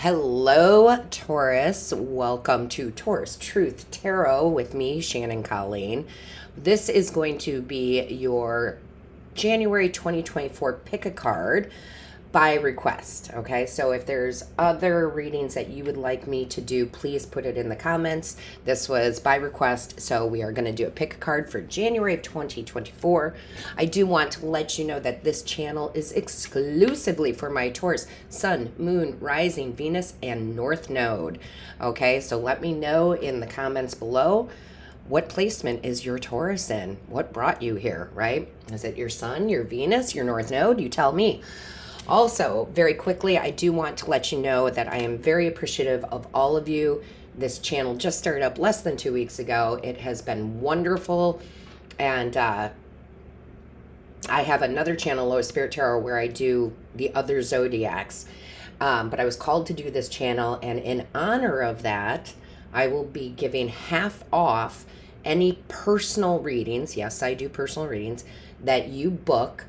Hello, Taurus. Welcome to Taurus Truth Tarot with me, Shannon Colleen. This is going to be your January 2024 pick a card by request. Okay, so if there's other readings that you would like me to do, please put it in the comments. This was by request, so we are going to do a pick a card for January of 2024. I do want to let you know that this channel is exclusively for my Taurus Sun, Moon, Rising, Venus, and North Node. Okay, so let me know in the comments below. What placement is your Taurus in? What brought you here, right? Is it your Sun, your Venus, your North Node? You tell me. Also, very quickly, I do want to let you know that I am very appreciative of all of you. This channel just started up less than 2 weeks ago. It has been wonderful. And I have another channel, Low Spirit Tarot, where I do the other zodiacs. But I was called to do this channel. And in honor of that, I will be giving half off any personal readings. Yes, I do personal readings that you book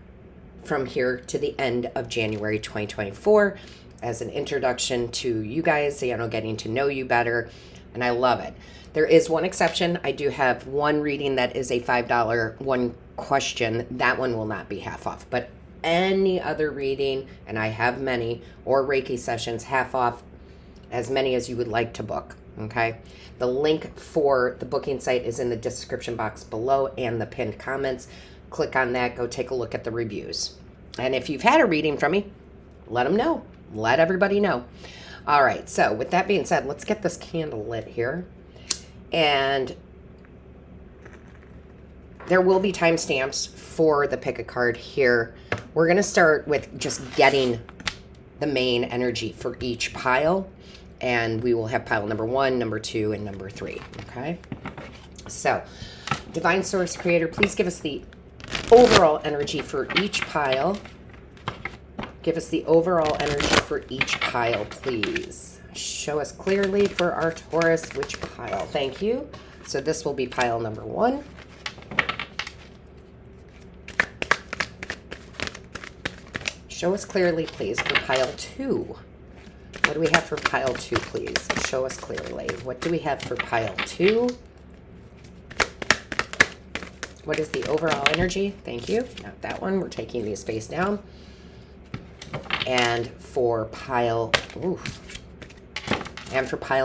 from here to the end of January 2024 as an introduction to you guys, getting to know you better. And I love it. There is one exception. I do have one reading that is a $5 one question. That one will not be half off. But any other reading, and I have many, or Reiki sessions, half off, as many as you would like to book. Okay. The link for the booking site is in the description box below and the pinned comments. Click on that, go take a look at the reviews. And if you've had a reading from me, let them know. Let everybody know. All right, so with that being said, let's get this candle lit here. And there will be timestamps for the pick a card here. We're going to start with just getting the main energy for each pile. And we will have pile number 1, number 2, and number 3. Okay? So, Divine Source Creator, please give us the overall energy for each pile. Give us the overall energy for each pile, please. Show us clearly for our Taurus which pile. Thank you. So this will be pile number 1. Show us clearly, please, for pile 2. What do we have for pile 2, please? Show us clearly. What do we have for pile 2? What is the overall energy? Thank you. Not that one. We're taking these face down. And for pile,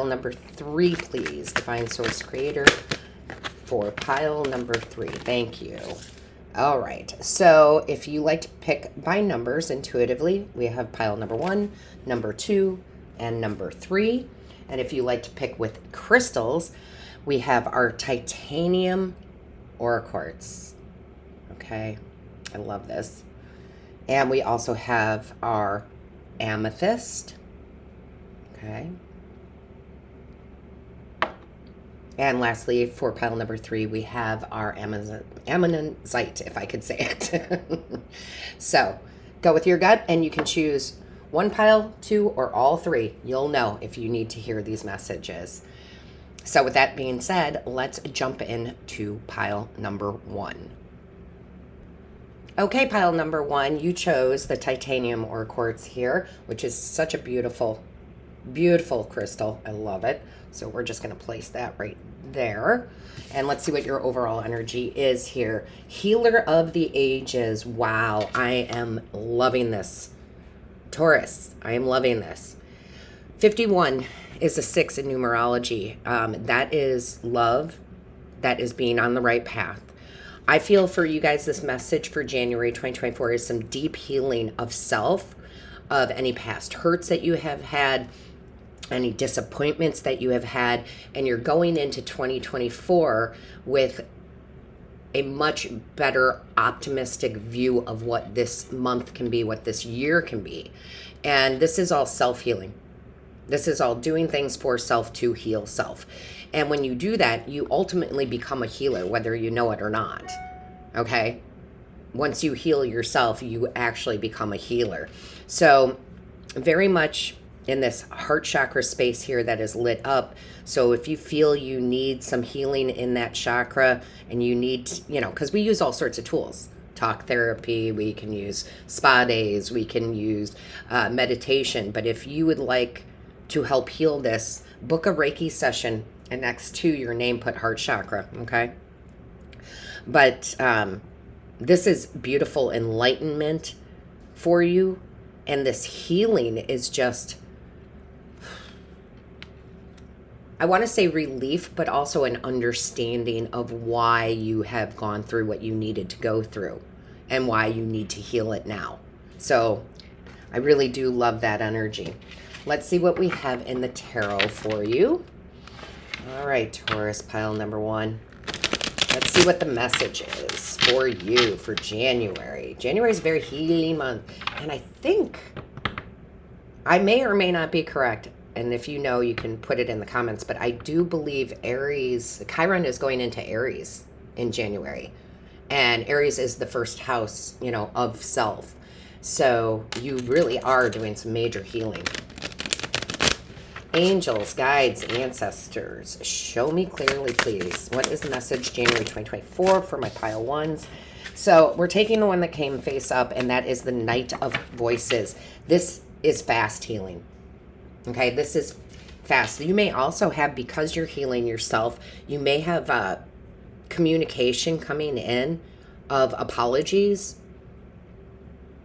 number 3, please. Divine Source Creator. For pile number 3. Thank you. All right. So if you like to pick by numbers intuitively, we have pile number 1, number 2, and number 3. And if you like to pick with crystals, we have our titanium Aura quartz. Okay, I love this. And we also have our amethyst. Okay. And lastly, for pile number 3, we have our ammonite, if I could say it. So go with your gut, and you can choose one pile, 2, or all 3. You'll know if you need to hear these messages. So with that being said, let's jump into pile number 1. Okay, pile number 1, you chose the titanium Aura quartz here, which is such a beautiful, beautiful crystal. I love it. So we're just going to place that right there. And let's see what your overall energy is here. Healer of the Ages. Wow, I am loving this. Taurus, I am loving this. 51 is a 6 in numerology. That is love. That is being on the right path. I feel for you guys, this message for January 2024 is some deep healing of self, of any past hurts that you have had, any disappointments that you have had, and you're going into 2024 with a much better optimistic view of what this month can be, what this year can be. And this is all self-healing. This is all doing things for self to heal self. And when you do that, you ultimately become a healer, whether you know it or not. Okay? Once you heal yourself, you actually become a healer. So very much in this heart chakra space here that is lit up. So if you feel you need some healing in that chakra, and you need, because we use all sorts of tools. Talk therapy, we can use spa days, we can use meditation. But if you would like to help heal this, book a Reiki session, and next to your name, put heart chakra, okay? But this is beautiful enlightenment for you, and this healing is just, I want to say relief, but also an understanding of why you have gone through what you needed to go through and why you need to heal it now. So I really do love that energy. Let's see what we have in the tarot for you. All right, Taurus, pile number 1. Let's see what the message is for you for January. January is a very healing month. And I think, I may or may not be correct, and if you know, you can put it in the comments, but I do believe Aries, Chiron is going into Aries in January. And Aries is the first house, you know, of self. So you really are doing some major healing. Angels, guides, ancestors, show me clearly, please. What is the message January 2024 for my pile 1s? So we're taking the one that came face up, and that is the Knight of Voices. This is fast healing. Okay, this is fast. You may also have, because you're healing yourself, you may have communication coming in of apologies.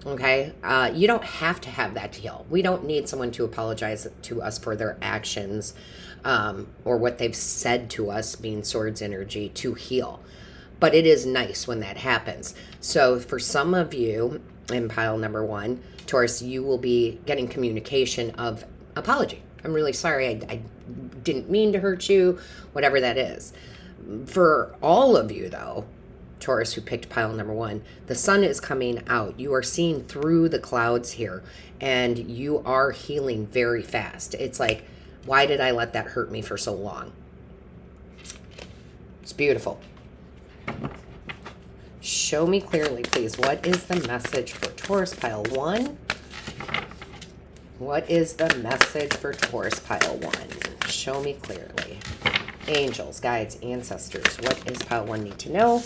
Okay, you don't have to have that to heal. We don't need someone to apologize to us for their actions or what they've said to us, being swords energy, to heal. But it is nice when that happens. So for some of you in pile number 1, Taurus, you will be getting communication of apology. I'm really sorry. I didn't mean to hurt you, whatever that is. For all of you, though, Taurus, who picked pile number 1, the sun is coming out. You are seeing through the clouds here, and you are healing very fast. It's like, why did I let that hurt me for so long? It's beautiful. Show me clearly, please. What is the message for Taurus pile 1? What is the message for Taurus pile 1? Show me clearly. Angels, guides, ancestors. What does pile 1 need to know?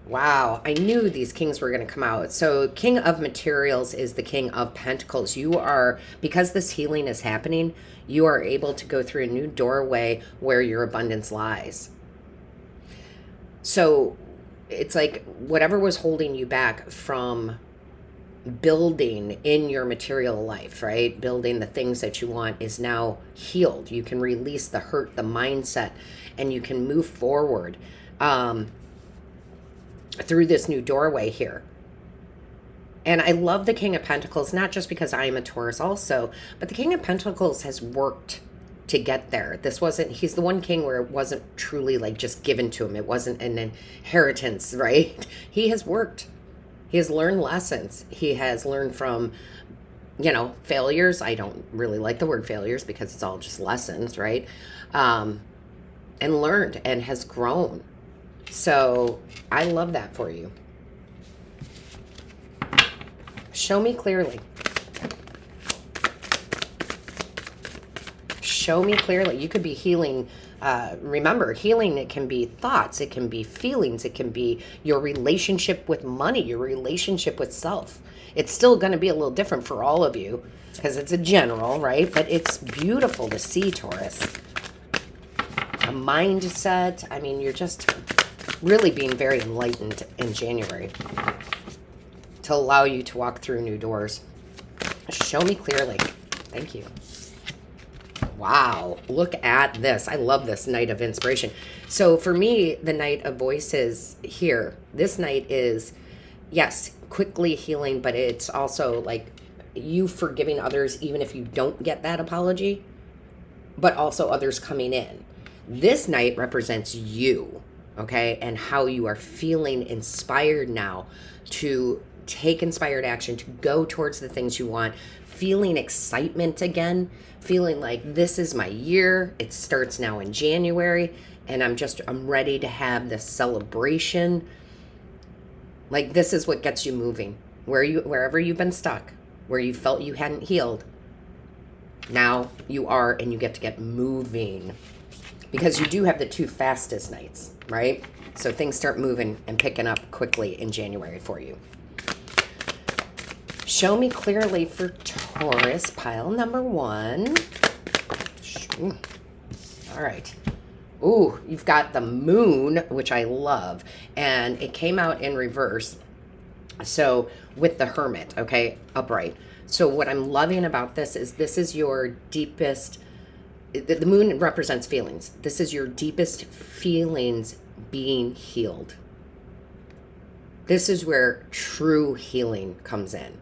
Wow, I knew these kings were going to come out. So King of Materials is the King of Pentacles. You are, because this healing is happening, you are able to go through a new doorway where your abundance lies. So it's like whatever was holding you back from building in your material life, right? Building the things that you want is now healed. You can release the hurt, the mindset, and you can move forward through this new doorway here. And I love the King of Pentacles, not just because I am a Taurus also, but the King of Pentacles has worked to get there. This wasn't, he's the one king where it wasn't truly like just given to him. It wasn't an inheritance, right? He has worked. He has learned lessons. He has learned from, you know, failures. I don't really like the word failures because it's all just lessons, right? And learned and has grown. So I love that for you. Show me clearly. Show me clearly. You could be healing. Remember, healing, it can be thoughts, it can be feelings, it can be your relationship with money, your relationship with self. It's still going to be a little different for all of you because it's a general, right? But it's beautiful to see, Taurus. A mindset. I mean, you're just really being very enlightened in January to allow you to walk through new doors. Show me clearly. Thank you. Wow, look at this. I love this Knight of Inspiration. So for me, the Knight of Voices here, this Knight is, yes, quickly healing, but it's also like you forgiving others even if you don't get that apology, but also others coming in. This Knight represents you, okay, and how you are feeling inspired now to take inspired action, to go towards the things you want, feeling excitement again, feeling like this is my year. It starts now in January, and I'm ready to have this celebration. Like this is what gets you moving. Wherever you've been stuck, where you felt you hadn't healed, now you are, and you get to get moving. Because you do have the 2 fastest nights, right? So things start moving and picking up quickly in January for you. Show me clearly for Taurus, pile number 1. All right. Ooh, you've got the moon, which I love. And it came out in reverse. So with the hermit, okay, upright. So what I'm loving about this is your deepest, the moon represents feelings. This is your deepest feelings being healed. This is where true healing comes in.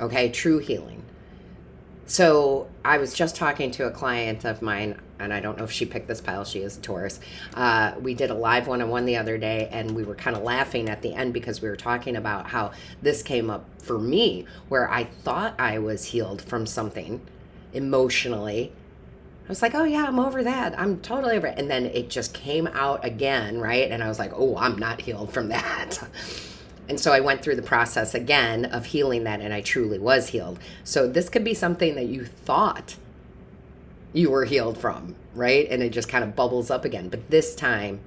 Okay, true healing. So I was just talking to a client of mine, and I don't know if she picked this pile. She is a Taurus. We did a live one-on-one the other day, and we were kind of laughing at the end because we were talking about how this came up for me, where I thought I was healed from something emotionally. I was like, oh yeah, I'm over that. I'm totally over it. And then it just came out again, right? And I was like, oh, I'm not healed from that. And so I went through the process again of healing that, and I truly was healed. So this could be something that you thought you were healed from, right? And it just kind of bubbles up again. But this time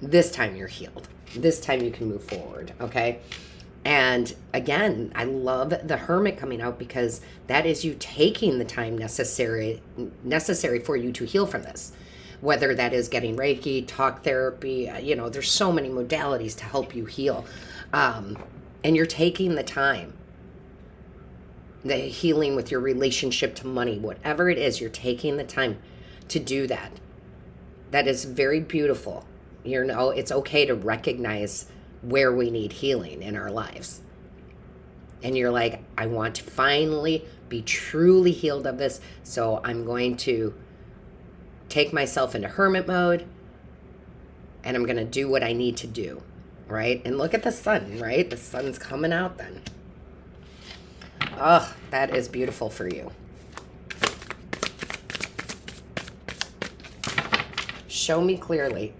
you're healed. This time you can move forward, okay? And again, I love the Hermit coming out because that is you taking the time necessary for you to heal from this. Whether that is getting Reiki, talk therapy, there's so many modalities to help you heal. And you're taking the time. The healing with your relationship to money, whatever it is, you're taking the time to do that. That is very beautiful. It's okay to recognize where we need healing in our lives. And you're like, I want to finally be truly healed of this, so I'm going to take myself into hermit mode, and I'm going to do what I need to do, right? And look at the sun, right? The sun's coming out then. Oh, that is beautiful for you. Show me clearly.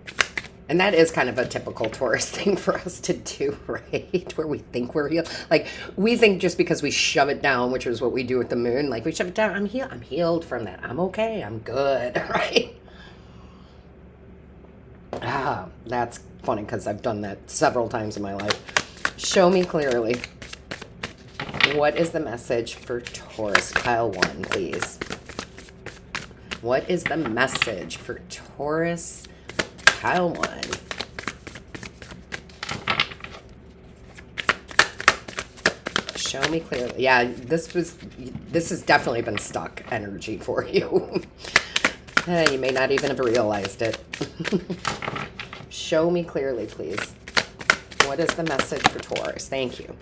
And that is kind of a typical Taurus thing for us to do, right? Where we think we're healed. Like, we think just because we shove it down, which is what we do with the moon, like we shove it down, I'm healed from that. I'm okay. I'm good, right? That's funny because I've done that several times in my life. Show me clearly. What is the message for Taurus? Pile 1, please. What is the message for Taurus? Pile 1. Show me clearly. Yeah, this has definitely been stuck energy for you. You may not even have realized it. Show me clearly, please. What is the message for Taurus? Thank you.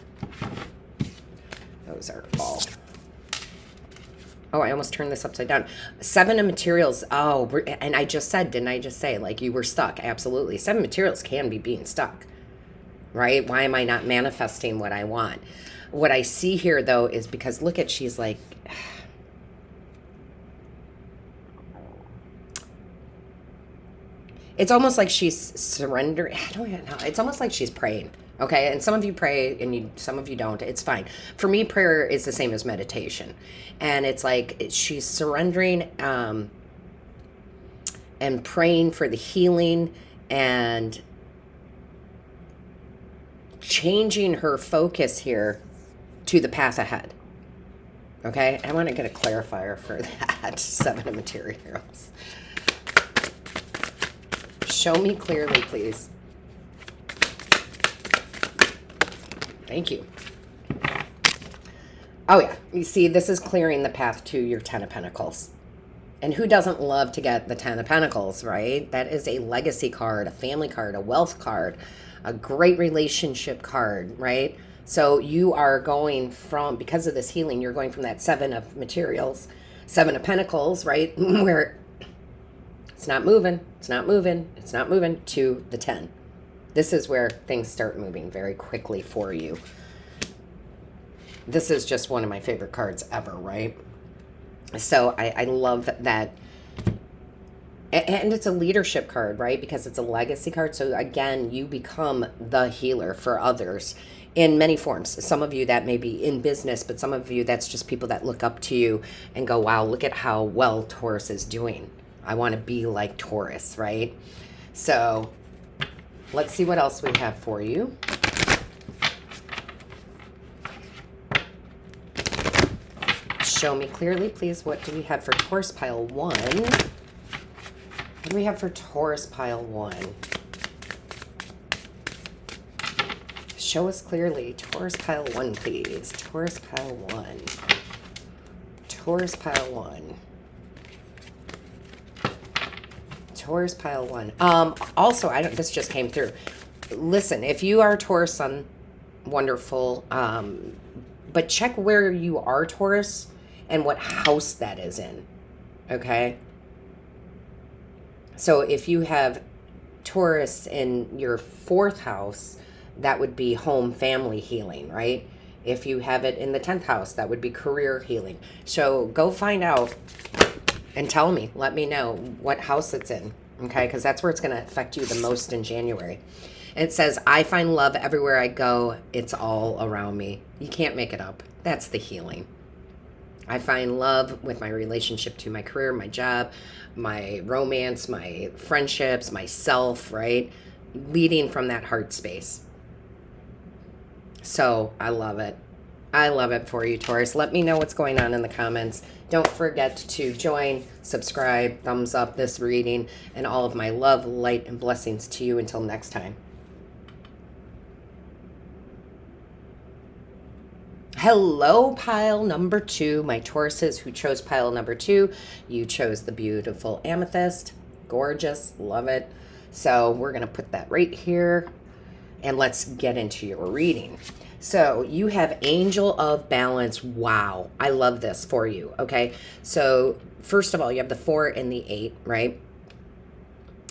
Those are all. Oh, I almost turned this upside down. 7 of materials. Oh, and I just said, didn't I just say, like, you were stuck? Absolutely. 7 materials can be being stuck, right? Why am I not manifesting what I want? What I see here, though, is because, look at, she's like, it's almost like she's surrendering. I don't even know. It's almost like she's praying. Okay, and some of you pray and some of you don't. It's fine. For me, prayer is the same as meditation. And it's like she's surrendering and praying for the healing and changing her focus here to the path ahead. Okay, I want to get a clarifier for that. 7 of materials. Show me clearly, please. Thank you. Oh, yeah. You see, this is clearing the path to your 10 of Pentacles. And who doesn't love to get the 10 of Pentacles, right? That is a legacy card, a family card, a wealth card, a great relationship card, right? So you are going from, because of this healing, you're going from that 7 of materials, 7 of Pentacles, right? Where it's not moving, it's not moving, it's not moving, to the 10. This is where things start moving very quickly for you. This is just one of my favorite cards ever, right? So I love that. And it's a leadership card, right? Because it's a legacy card. So again, you become the healer for others in many forms. Some of you that may be in business, but some of you that's just people that look up to you and go, wow, look at how well Taurus is doing. I want to be like Taurus, right? So let's see what else we have for you. Show me clearly, please. What do we have for Taurus pile 1? What do we have for Taurus pile 1? Show us clearly. Taurus pile 1, please. Taurus pile 1. Taurus pile 1. Taurus pile 1. Also, this just came through. Listen, if you are Taurus Sun, wonderful. But check where you are, Taurus, and what house that is in. Okay? So if you have Taurus in your 4th house, that would be home family healing, right? If you have it in the 10th house, that would be career healing. So go find out and tell me. Let me know what house it's in, okay? Because that's where it's going to affect you the most in January. It says, I find love everywhere I go. It's all around me. You can't make it up. That's the healing. I find love with my relationship to my career, my job, my romance, my friendships, myself, right? Leading from that heart space. So I love it. I love it for you, Taurus. Let me know what's going on in the comments. Don't forget to join, subscribe, thumbs up this reading, and all of my love, light, and blessings to you until next time. Hello, pile number 2. My Tauruses who chose pile number 2. You chose the beautiful amethyst. Gorgeous. Love it. So we're going to put that right here. And let's get into your reading. So you have Angel of Balance. Wow. I love this for you. Okay. So first of all, you have the 4 and the 8, right?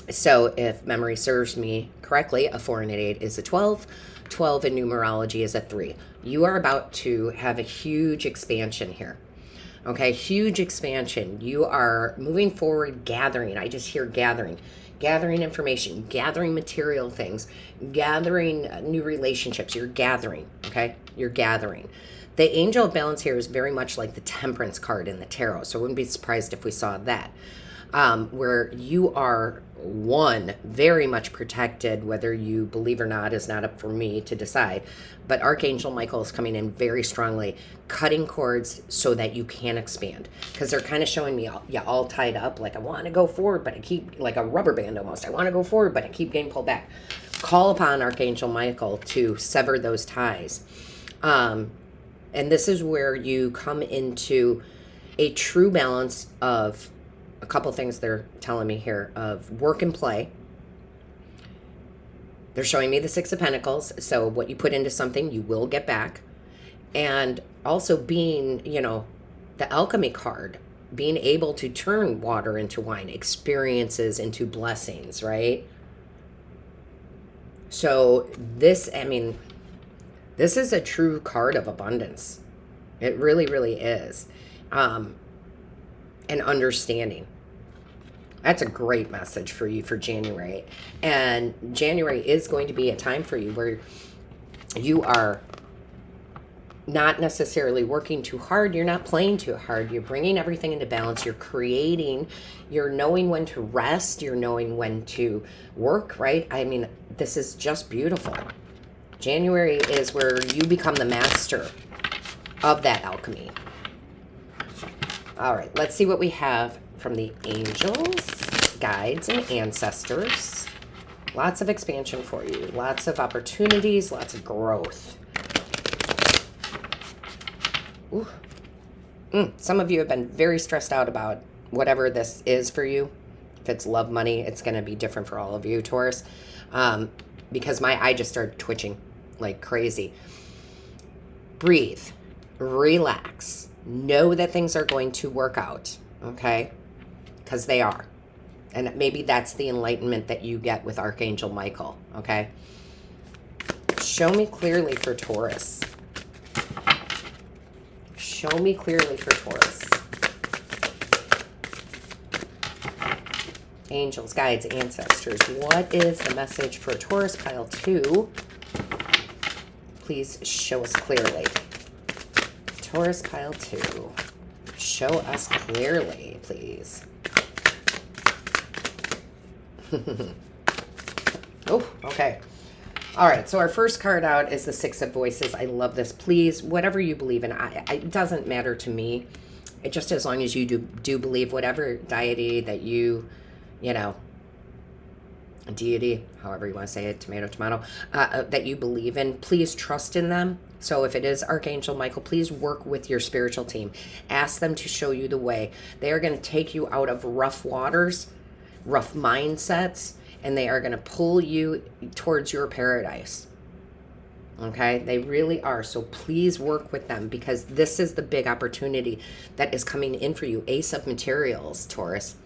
So if memory serves me correctly, a 4 and an 8 is a 12. 12 in numerology is a 3. You are about to have a huge expansion here. Okay. Huge expansion. You are moving forward, gathering. I just hear gathering. Gathering information, gathering material things, gathering new relationships. You're gathering, okay? You're gathering. The Angel of Balance here is very much like the Temperance card in the tarot, so I wouldn't be surprised if we saw that. Where you are, one, very much protected, whether you believe or not is not up for me to decide, but Archangel Michael is coming in very strongly, cutting cords so that you can expand, because they're kind of showing me all tied up, like I want to go forward, but I keep, like a rubber band almost, I want to go forward, but I keep getting pulled back. Call upon Archangel Michael to sever those ties. And this is where you come into a true balance of a couple things they're telling me here of work and play. They're showing me the 6 of Pentacles. So what you put into something, you will get back. And also being, the alchemy card, being able to turn water into wine, experiences into blessings, right? So this is a true card of abundance. It really, really is. And understanding. That's a great message for you for January. And January is going to be a time for you where you are not necessarily working too hard. You're not playing too hard. You're bringing everything into balance. You're creating. You're knowing when to rest. You're knowing when to work, right? This is just beautiful. January is where you become the master of that alchemy. All right, let's see what we have from the angels, guides, and ancestors. Lots of expansion for you. Lots of opportunities, lots of growth. Ooh. Some of you have been very stressed out about whatever this is for you. If it's love, money, it's going to be different for all of you, Taurus. Because my eye just started twitching like crazy. Breathe. Relax. Know that things are going to work out, okay? Because they are. And maybe that's the enlightenment that you get with Archangel Michael, okay? Show me clearly for Taurus. Show me clearly for Taurus. Angels, guides, ancestors. What is the message for Taurus pile 2? Please show us clearly. Taurus pile 2. Show us clearly, please. Oh, okay. All right, so our first card out is the 6 of Voices. I love this. Please, whatever you believe in, it doesn't matter to me. just as long as you do believe whatever deity that you know, deity, however you want to say it, tomato, that you believe in, please trust in them. So if it is Archangel Michael, please work with your spiritual team. Ask them to show you the way. They are going to take you out of rough waters, rough mindsets, and they are going to pull you towards your paradise. Okay? They really are. So please work with them, because this is the big opportunity that is coming in for you. Ace of Materials, Taurus.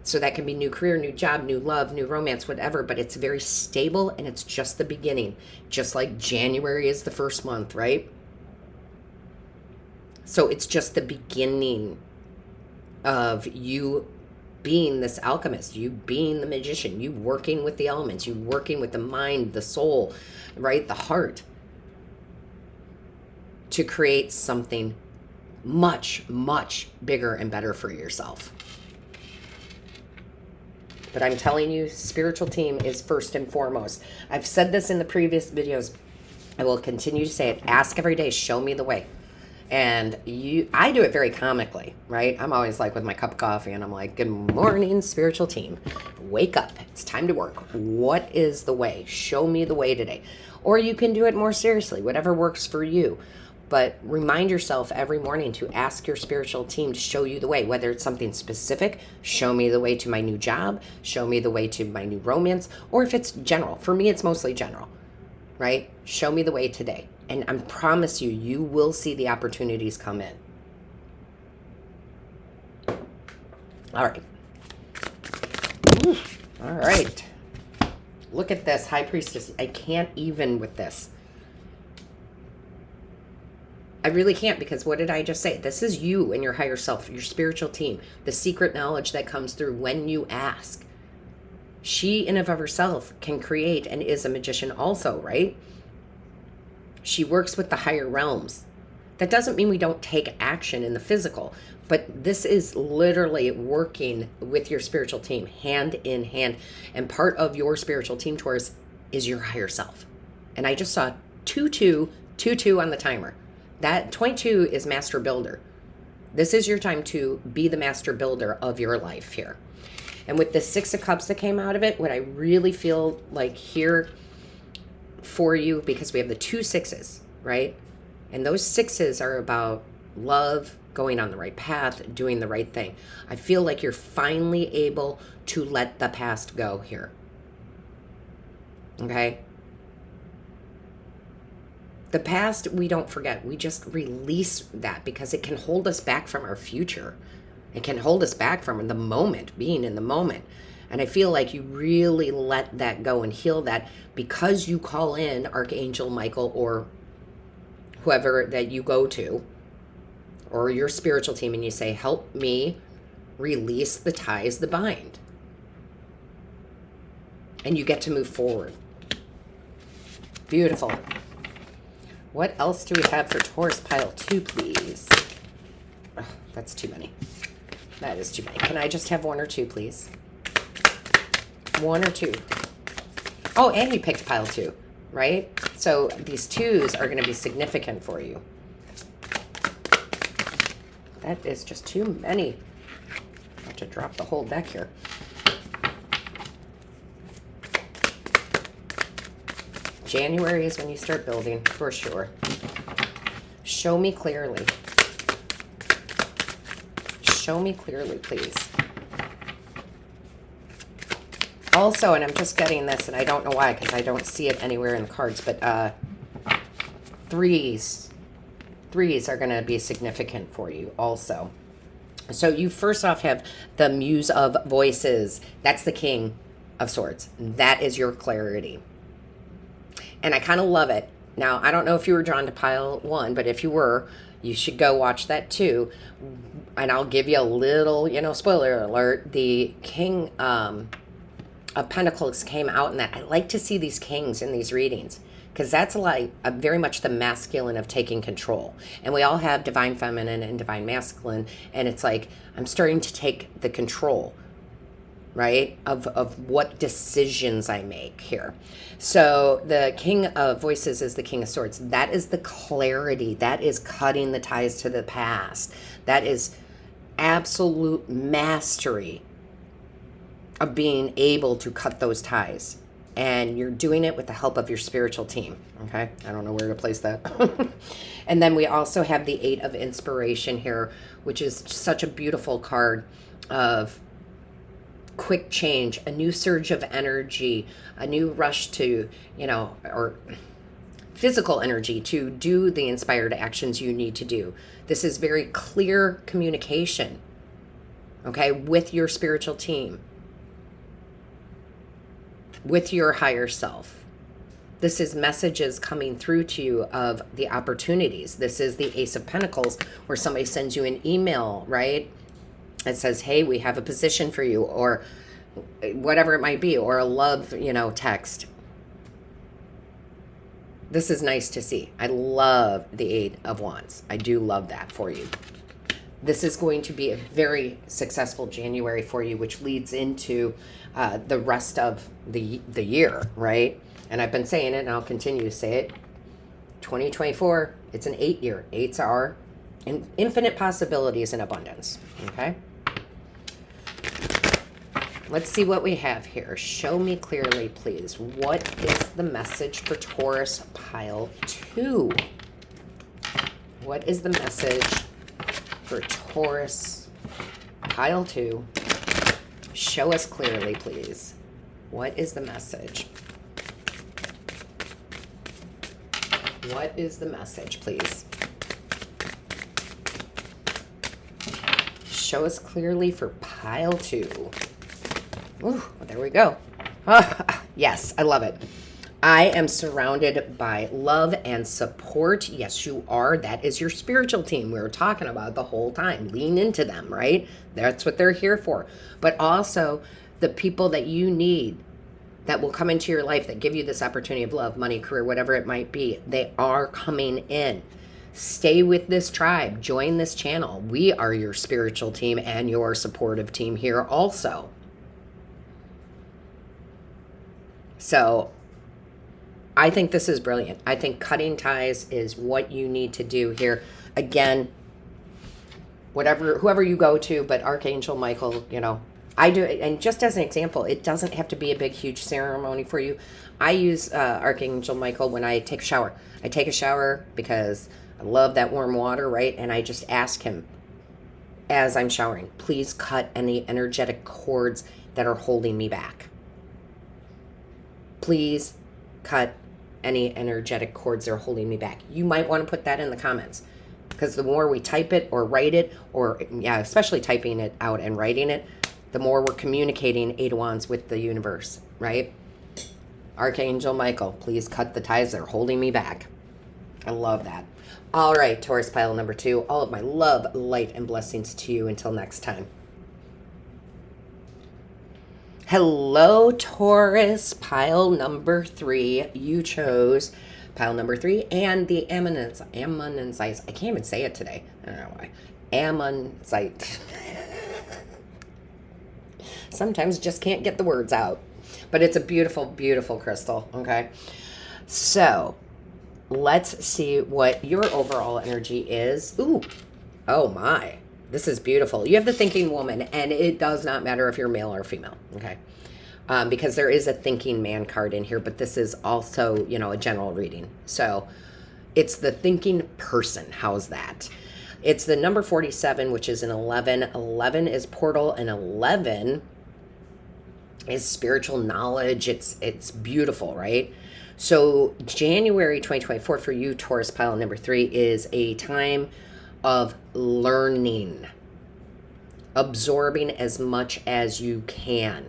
So that can be new career, new job, new love, new romance, whatever, but it's very stable, and it's just the beginning. Just like January is the first month, right? So it's just the beginning of you being this alchemist, you being the magician, you working with the elements, you working with the mind, the soul, right? The heart, to create something much, much bigger and better for yourself. But I'm telling you, spiritual team is first and foremost. I've said this in the previous videos. I will continue to say it. Ask every day, show me the way. And I do it very comically, right? I'm always like with my cup of coffee, and I'm like, good morning, spiritual team. Wake up. It's time to work. What is the way? Show me the way today. Or you can do it more seriously, whatever works for you. But remind yourself every morning to ask your spiritual team to show you the way, whether it's something specific, show me the way to my new job, show me the way to my new romance, or if it's general. For me, it's mostly general, right? Show me the way today. And I promise you, you will see the opportunities come in. All right. Ooh, all right. Look at this, High Priestess. I can't even with this. I really can't, because what did I just say? This is you and your higher self, your spiritual team, the secret knowledge that comes through when you ask. She in and of herself can create and is a magician also, right? She works with the higher realms. That doesn't mean we don't take action in the physical, but this is literally working with your spiritual team hand in hand. And part of your spiritual team, Taurus, is your higher self. And I just saw 22 on the timer. That 22 is master builder. This is your time to be the master builder of your life here. And with the 6 of Cups that came out of it, what I really feel like here for you, because we have the 2 6s, right? And those 6s are about love, going on the right path, doing the right thing. I feel like you're finally able to let the past go here. Okay? The past, we don't forget. We just release that, because it can hold us back from our future. It can hold us back from the moment, being in the moment. And I feel like you really let that go and heal that, because you call in Archangel Michael or whoever that you go to, or your spiritual team, and you say, help me release the ties that bind. And you get to move forward. Beautiful. What else do we have for Taurus pile 2, please? Oh, that's too many. That is too many. Can I just have 1 or 2, please? 1 or 2. Oh, and you picked pile 2, right? So these 2s are going to be significant for you. That is just too many. I have to drop the whole deck here. January is when you start building, for sure. Show me clearly. Show me clearly, please. Also, and I'm just getting this, and I don't know why, because I don't see it anywhere in the cards, but threes are going to be significant for you also. So you first off have the Muse of Voices. That's the King of Swords. That is your clarity. And I kind of love it. Now, I don't know if you were drawn to pile 1, but if you were, you should go watch that too. And I'll give you a little, spoiler alert. The King of Pentacles came out in that. I like to see these kings in these readings, because that's like very much the masculine of taking control. And we all have divine feminine and divine masculine. And it's like, I'm starting to take the control. right? Of what decisions I make here. So the King of Voices is the King of Swords. That is the clarity. That is cutting the ties to the past. That is absolute mastery of being able to cut those ties. And you're doing it with the help of your spiritual team. Okay? I don't know where to place that. And then we also have the Eight of Inspiration here, which is such a beautiful card of quick change, a new surge of energy, a new rush to, or physical energy to do the inspired actions you need to do. This is very clear communication, okay, with your spiritual team, with your higher self. This is messages coming through to you of the opportunities. This is the Ace of Pentacles, where somebody sends you an email, right? It says, hey, we have a position for you, or whatever it might be, or a love, text. This is nice to see. I love the Eight of Wands. I do love that for you. This is going to be a very successful January for you, which leads into the rest of the year, right? And I've been saying it, and I'll continue to say it. 2024, it's an 8 year. 8s are infinite possibilities and abundance, okay? Let's see what we have here. Show me clearly, please. What is the message for Taurus pile 2? What is the message for Taurus pile 2? Show us clearly, please. What is the message? What is the message, please? Show us clearly for pile 2. Ooh, there we go. Yes, I love it. I am surrounded by love and support. Yes, you are. That is your spiritual team we were talking about the whole time. Lean into them, right? That's what they're here for. But also the people that you need that will come into your life that give you this opportunity of love, money, career, whatever it might be. They are coming in. Stay with this tribe. Join this channel. We are your spiritual team and your supportive team here also. So I think this is brilliant. I think cutting ties is what you need to do here. Again, whoever you go to, but Archangel Michael, I do it. And just as an example, it doesn't have to be a big, huge ceremony for you. I use Archangel Michael when I take a shower. I take a shower because I love that warm water, right? And I just ask him as I'm showering, please cut any energetic cords that are holding me back. Please cut any energetic cords that are holding me back. You might want to put that in the comments, because the more we type it or write it, or especially typing it out and writing it, the more we're communicating Eight of Wands with the universe, right? Archangel Michael, please cut the ties that are holding me back. I love that. All right, Taurus pile number 2, all of my love, light, and blessings to you until next time. Hello, Taurus, pile number 3. You chose pile number 3 and the Ammonite. I can't even say it today. I don't know why. Ammonite. Sometimes just can't get the words out. But it's a beautiful, beautiful crystal, okay? So let's see what your overall energy is. Ooh, oh my. This is beautiful. You have the thinking woman, and it does not matter if you're male or female, okay? Because there is a thinking man card in here, but this is also, a general reading. So it's the thinking person. How's that? It's the number 47, which is an 11. 11 is portal, and 11 is spiritual knowledge. It's beautiful, right? So January 2024 for you, Taurus pile number 3, is a time of learning, absorbing as much as you can.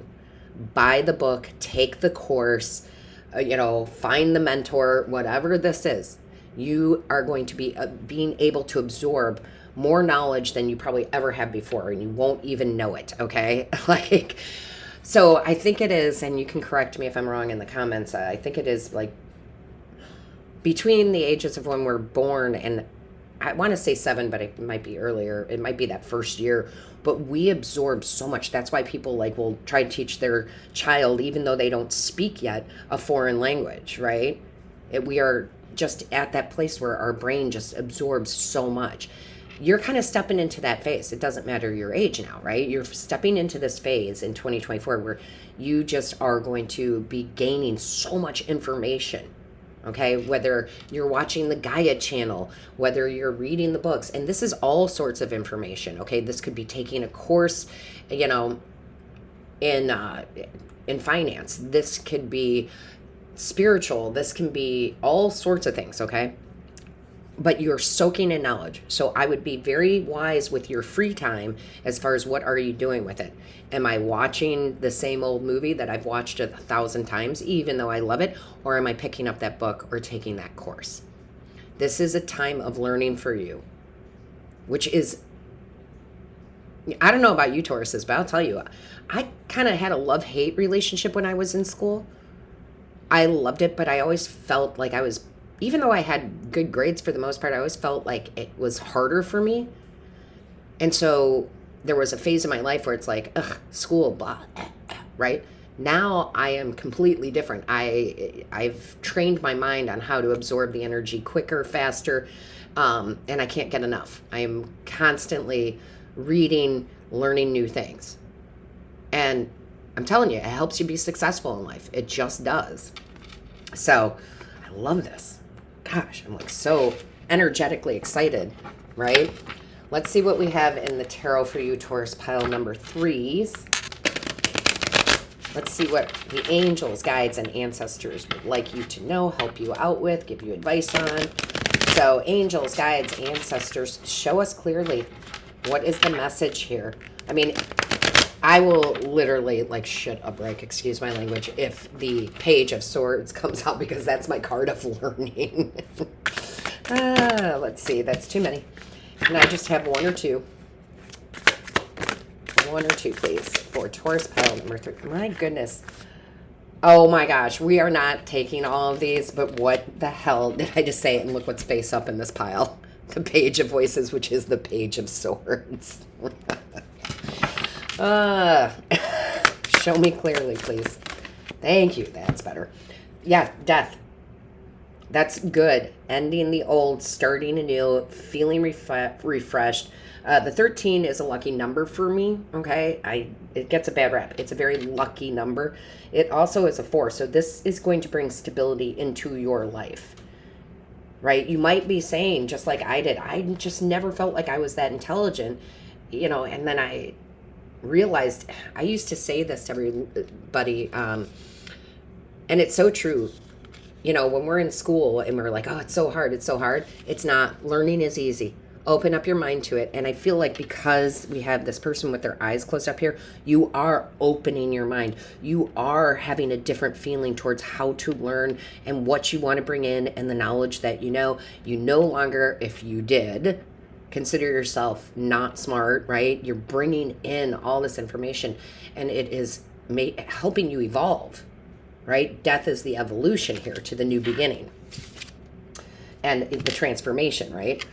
Buy the book, take the course, find the mentor, whatever this is. You are going to be being able to absorb more knowledge than you probably ever have before, and you won't even know it, okay? So I think it is, and you can correct me if I'm wrong in the comments, I think it is between the ages of when we're born and I want to say 7, but it might be earlier. It might be that first year. But we absorb so much. That's why people like will try to teach their child, even though they don't speak yet, a foreign language, right? We are just at that place where our brain just absorbs so much. You're kind of stepping into that phase. It doesn't matter your age now, right? You're stepping into this phase in 2024 where you just are going to be gaining so much information. Okay, whether you're watching the Gaia channel, whether you're reading the books, and this is all sorts of information. Okay, this could be taking a course, you know, in finance. This could be spiritual. This can be all sorts of things. Okay, but you're soaking in knowledge. So I would be very wise with your free time as far as what are you doing with it. Am I watching the same old movie that I've watched 1,000 times, even though I love it? Or am I picking up that book or taking that course? This is a time of learning for you, which is, I don't know about you, Tauruses, but I'll tell you, I kind of had a love-hate relationship when I was in school. I loved it, but I always felt like I was, even though I had good grades for the most part, I always felt like it was harder for me. And so there was a phase in my life where it's like, ugh, school, blah, right? Now I am completely different. I've trained my mind on how to absorb the energy quicker, faster, and I can't get enough. I am constantly reading, learning new things. And I'm telling you, it helps you be successful in life. It just does. So I love this. Gosh, I'm like so energetically excited, right? Let's see what we have in the tarot for you, Taurus, pile number 3s. Let's see what the angels, guides, and ancestors would like you to know, help you out with, give you advice on. So angels, guides, ancestors, show us clearly what is the message here. I mean, I will literally like shit a brick, excuse my language, if the Page of Swords comes out, because that's my card of learning. Let's see, that's too many. Can I just have 1 or 2? 1 or 2, please, for Taurus pile number 3. My goodness. Oh my gosh, we are not taking all of these, but what the hell did I just say? And look what's face up in this pile. The Page of Voices, which is the Page of Swords. Show me clearly, please. Thank you. That's better. Yeah, death. That's good. Ending the old, starting anew, feeling refreshed. The 13 is a lucky number for me, okay? It gets a bad rap. It's a very lucky number. It also is a 4, so this is going to bring stability into your life, right? You might be saying, just like I did, I just never felt like I was that intelligent, you know, and then I realized, I used to say this to everybody, and it's so true. You know, when we're in school and we're like, oh, it's so hard, it's not. Learning is easy. Open up your mind to it. And I feel like because we have this person with their eyes closed up here, you are opening your mind. You are having a different feeling towards how to learn and what you want to bring in and the knowledge that you know. You no longer, if you did, consider yourself not smart, right? You're bringing in all this information and it is helping you evolve, right? Death is the evolution here to the new beginning and the transformation, right?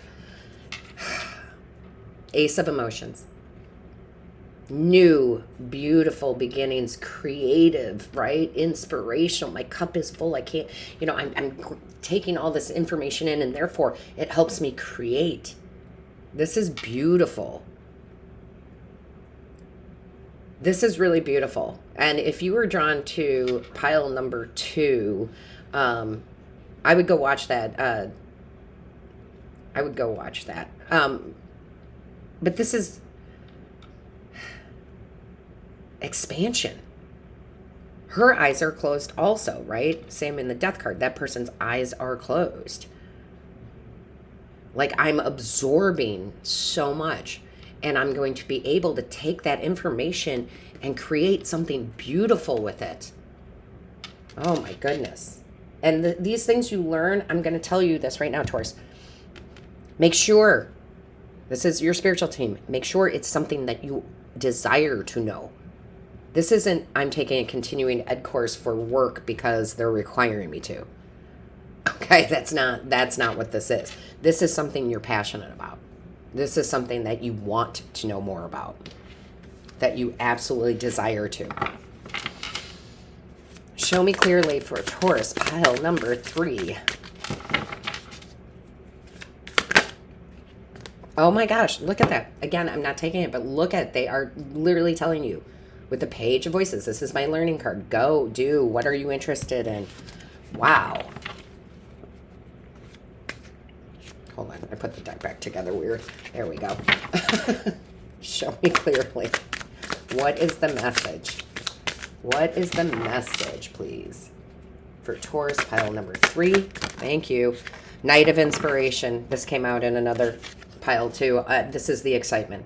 Ace of Emotions. New, beautiful beginnings, creative, right? Inspirational. My cup is full. I can't, you know, I'm taking all this information in and therefore it helps me create. This is beautiful. This is really beautiful. And if you were drawn to pile number 2, I would go watch that. But this is expansion. Her eyes are closed also, right? Same in the death card. That person's eyes are closed. Like I'm absorbing so much and I'm going to be able to take that information and create something beautiful with it. Oh my goodness. And these things you learn, I'm going to tell you this right now, Taurus. Make sure, this is your spiritual team, make sure it's something that you desire to know. This isn't, I'm taking a continuing ed course for work because they're requiring me to. Okay, that's not what this is. This is something you're passionate about. This is something that you want to know more about, that you absolutely desire to. Show me clearly for Taurus, pile number 3. Oh my gosh, look at that. Again, I'm not taking it, but look at it. They are literally telling you with the Page of Voices, this is my learning card. Go, do, what are you interested in? Wow. Hold on, I put the deck back together weird. There we go. Show me clearly. What is the message? What is the message, please? For Taurus, pile number 3. Thank you. Knight of Inspiration. This came out in another pile too. This is the excitement.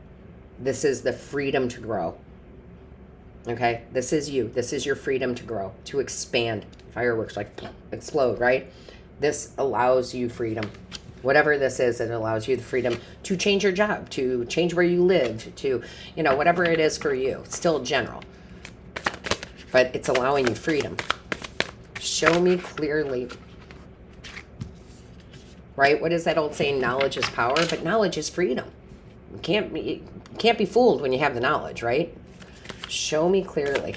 This is the freedom to grow. Okay? This is you. This is your freedom to grow, to expand. Fireworks like explode, right? This allows you freedom. Whatever this is, it allows you the freedom to change your job, to change where you live, to, you know, whatever it is for you. It's still general. But it's allowing you freedom. Show me clearly. Right? What is that old saying? Knowledge is power, but knowledge is freedom. You can't be fooled when you have the knowledge, right? Show me clearly.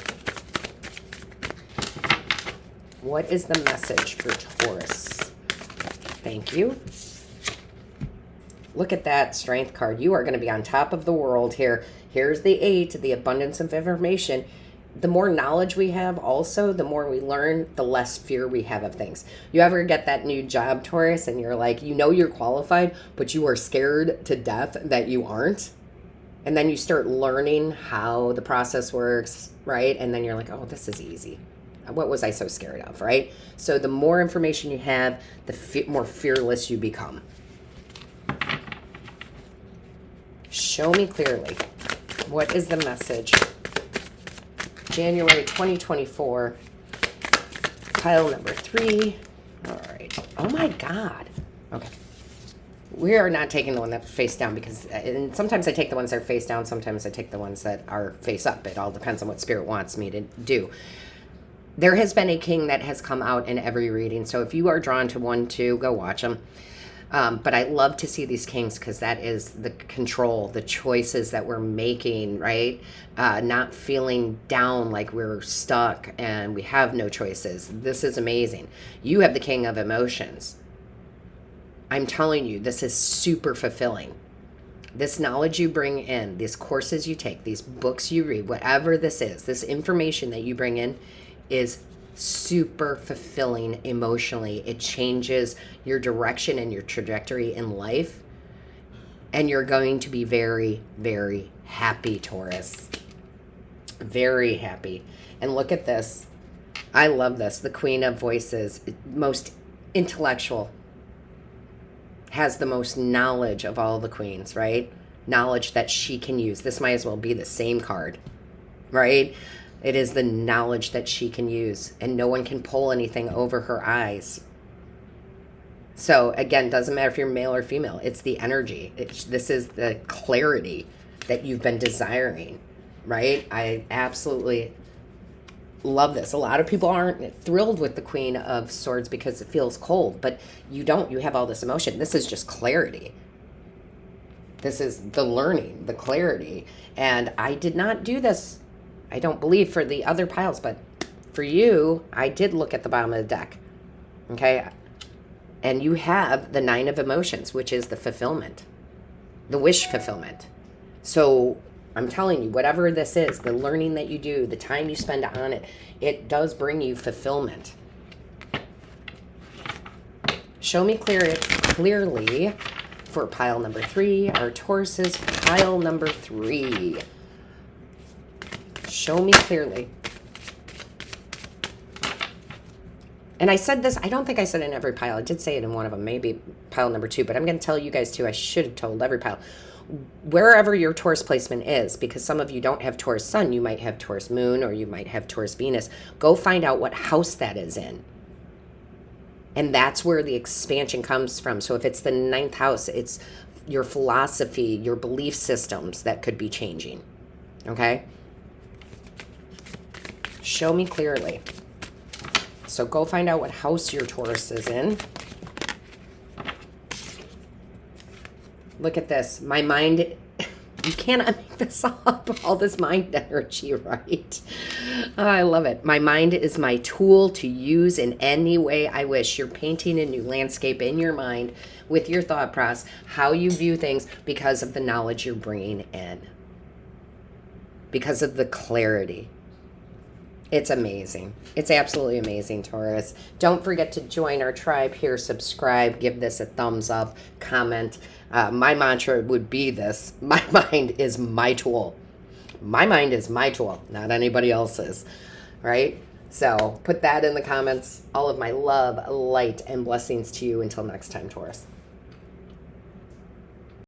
What is the message for Taurus? Thank you. Look at that Strength card. You are going to be on top of the world here. Here's the 8, the abundance of information. The more knowledge we have also, the more we learn, the less fear we have of things. You ever get that new job, Taurus, and you're like, you know you're qualified, but you are scared to death that you aren't? And then you start learning how the process works, right? And then you're like, oh, this is easy. What was I so scared of, right? So the more information you have, the more fearless you become. Show me clearly. What is the message? January 2024, pile number 3. All right. Oh my God. Okay. We are not taking the one that's face down because, and sometimes I take the ones that are face down, sometimes I take the ones that are face up. It all depends on what Spirit wants me to do. There has been a king that has come out in every reading. So if you are drawn to 1, 2, go watch them. But I love to see these kings because that is the control, the choices that we're making, right? Not feeling down like we're stuck and we have no choices. This is amazing. You have the king of emotions. I'm telling you, this is super fulfilling. This knowledge you bring in, these courses you take, these books you read, whatever this is, this information that you bring in is super fulfilling emotionally. It changes your direction and your trajectory in life. And you're going to be very, very happy, Taurus. Very happy. And look at this. I love this. The Queen of Voices, most intellectual, has the most knowledge of all the queens, right? Knowledge that she can use. This might as well be the same card, right? It is the knowledge that she can use, and no one can pull anything over her eyes. So again, doesn't matter if you're male or female. It's the energy. This is the clarity that you've been desiring, right? I absolutely love this. A lot of people aren't thrilled with the Queen of Swords because it feels cold, but you don't. You have all this emotion. This is just clarity. This is the learning, the clarity. And I did not do this, I don't believe, for the other piles, but for you, I did look at the bottom of the deck. Okay? And you have the 9 of emotions, which is the fulfillment, the wish fulfillment. So I'm telling you, whatever this is, the learning that you do, the time you spend on it, it does bring you fulfillment. Show me clearly for pile number 3, our Taurus's pile number 3. Show me clearly. And I said this, I don't think I said it in every pile. I did say it in one of them, maybe pile number 2, but I'm going to tell you guys too. I should have told every pile. Wherever your Taurus placement is, because some of you don't have Taurus Sun, you might have Taurus Moon, or you might have Taurus Venus. Go find out what house that is in. And that's where the expansion comes from. So if it's the 9th house, it's your philosophy, your belief systems that could be changing. Okay? Show me clearly. So go find out what house your Taurus is in. Look at this. My mind, you cannot make this up. All this mind energy, right? Oh, I love it. My mind is my tool to use in any way I wish. You're painting a new landscape in your mind with your thought process, how you view things because of the knowledge you're bringing in, because of the clarity. It's amazing. It's absolutely amazing, Taurus. Don't forget to join our tribe here, subscribe, give this a thumbs up, comment. My mantra would be this: my mind is my tool. My mind is my tool, not anybody else's, right? So put that in the comments. All of my love, light, and blessings to you. Until next time, Taurus.